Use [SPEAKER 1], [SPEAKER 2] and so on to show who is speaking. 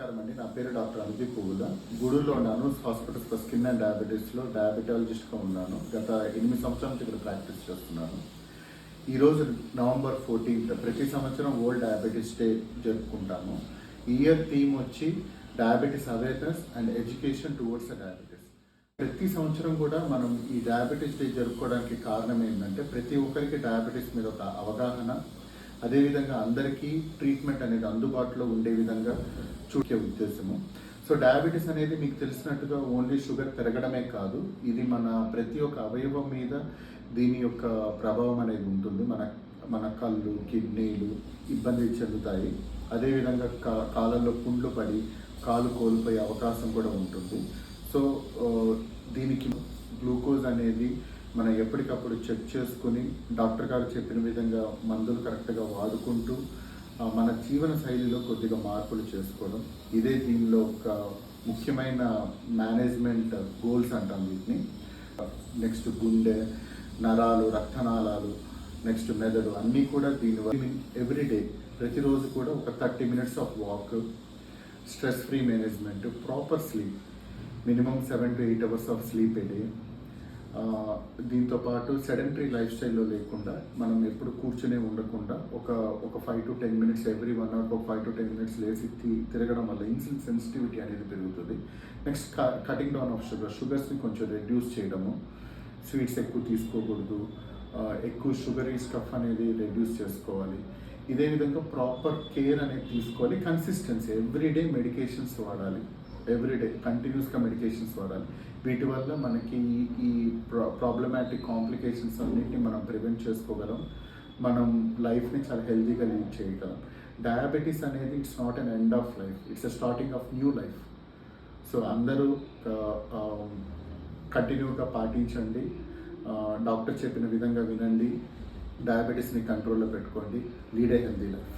[SPEAKER 1] నమస్కారం అండి. నా పేరు డాక్టర్ అనుదీప్ పువ్వుల. గూడూరులో ఉన్నాను. హాస్పిటల్స్ ఫర్ స్కిన్ అండ్ డయాబెటీస్లో డయాబెటాలజిస్ట్గా ఉన్నాను. గత 8 సంవత్సరాల నుంచి ఇక్కడ ప్రాక్టీస్ చేస్తున్నాను. ఈరోజు నవంబర్ 14 ప్రతి సంవత్సరం వరల్డ్ డయాబెటీస్ డే జరుపుకుంటాము. ఈ ఇయర్ థీమ్ వచ్చి diabetes awareness and education towards the diabetes. ప్రతి సంవత్సరం కూడా మనం ఈ డయాబెటీస్ డే జరుపుకోవడానికి కారణం ఏంటంటే ప్రతి ఒక్కరికి డయాబెటీస్ మీద ఒక అవగాహన, అదేవిధంగా అందరికీ ట్రీట్మెంట్ అనేది అందుబాటులో ఉండే విధంగా చూసే ఉద్దేశము. సో డయాబెటీస్ అనేది మీకు తెలిసినట్టుగా ఓన్లీ షుగర్ పెరగడమే కాదు, ఇది మన ప్రతి ఒక్క అవయవం మీద దీని యొక్క ప్రభావం అనేది ఉంటుంది. మన కళ్ళు, కిడ్నీలు ఇబ్బంది చెందుతాయి. అదేవిధంగా కాళ్ళల్లో పుండ్లు పడి కాలు కోల్పోయే అవకాశం కూడా ఉంటుంది. సో దీనికి గ్లూకోజ్ అనేది మనం ఎప్పటికప్పుడు చెక్ చేసుకుని డాక్టర్ గారు చెప్పిన విధంగా మందులు కరెక్ట్గా వాడుకుంటూ మన జీవన శైలిలో కొద్దిగా మార్పులు చేసుకోవడం, ఇదే దీనిలో ఒక ముఖ్యమైన మేనేజ్మెంట్ గోల్స్ అంటాం వీటిని. నెక్స్ట్ గుండె, నరాలు, రక్తనాళాలు, నెక్స్ట్ మెదడు అన్నీ కూడా దీనివల్ల ఎవ్రీడే ప్రతిరోజు కూడా ఒక 30 minutes of walk, stress free management, proper sleep, minimum 7 to 8 hours of sleep A day. దీంతోపాటు సెడెంటరీ లైఫ్ స్టైల్లో లేకుండా మనం ఎప్పుడు కూర్చునే ఉండకుండా ఒక 5 to 10 minutes ఎవ్రీ 1 hour, ఒక 5 to 10 minutes లేచి తిరగడం వల్ల ఇన్సులిన్ సెన్సిటివిటీ అనేది పెరుగుతుంది. నెక్స్ట్ కటింగ్ డౌన్ ఆఫ్ షుగర్స్ని కొంచెం రెడ్యూస్ చేయడము, స్వీట్స్ ఎక్కువ తీసుకోకూడదు, ఎక్కువ షుగరీ స్టఫ్ అనేది రెడ్యూస్ చేసుకోవాలి. ఇదే విధంగా ప్రాపర్ కేర్ అనేది తీసుకోవాలి. కన్సిస్టెన్సీ ఎవ్రీడే మెడికేషన్స్ వాడాలి, ఎవ్రీడే కంటిన్యూస్గా మెడికేషన్స్ వాడాలి. వీటి వల్ల మనకి ఈ ప్రాబ్లమాటిక్ కాంప్లికేషన్స్ అన్నింటినీ మనం ప్రివెంట్ చేసుకోగలం. మనం లైఫ్ని చాలా హెల్తీగా లీడ్ చేయగలం. డయాబెటీస్ అనేది it's not an end of life, it's a starting of new life. So అందరూ కంటిన్యూగా పాటించండి, డాక్టర్ చెప్పిన విధంగా వినండి, డయాబెటీస్ని కంట్రోల్లో పెట్టుకోండి, లీడ్ ఏ హెల్తీ లైఫ్.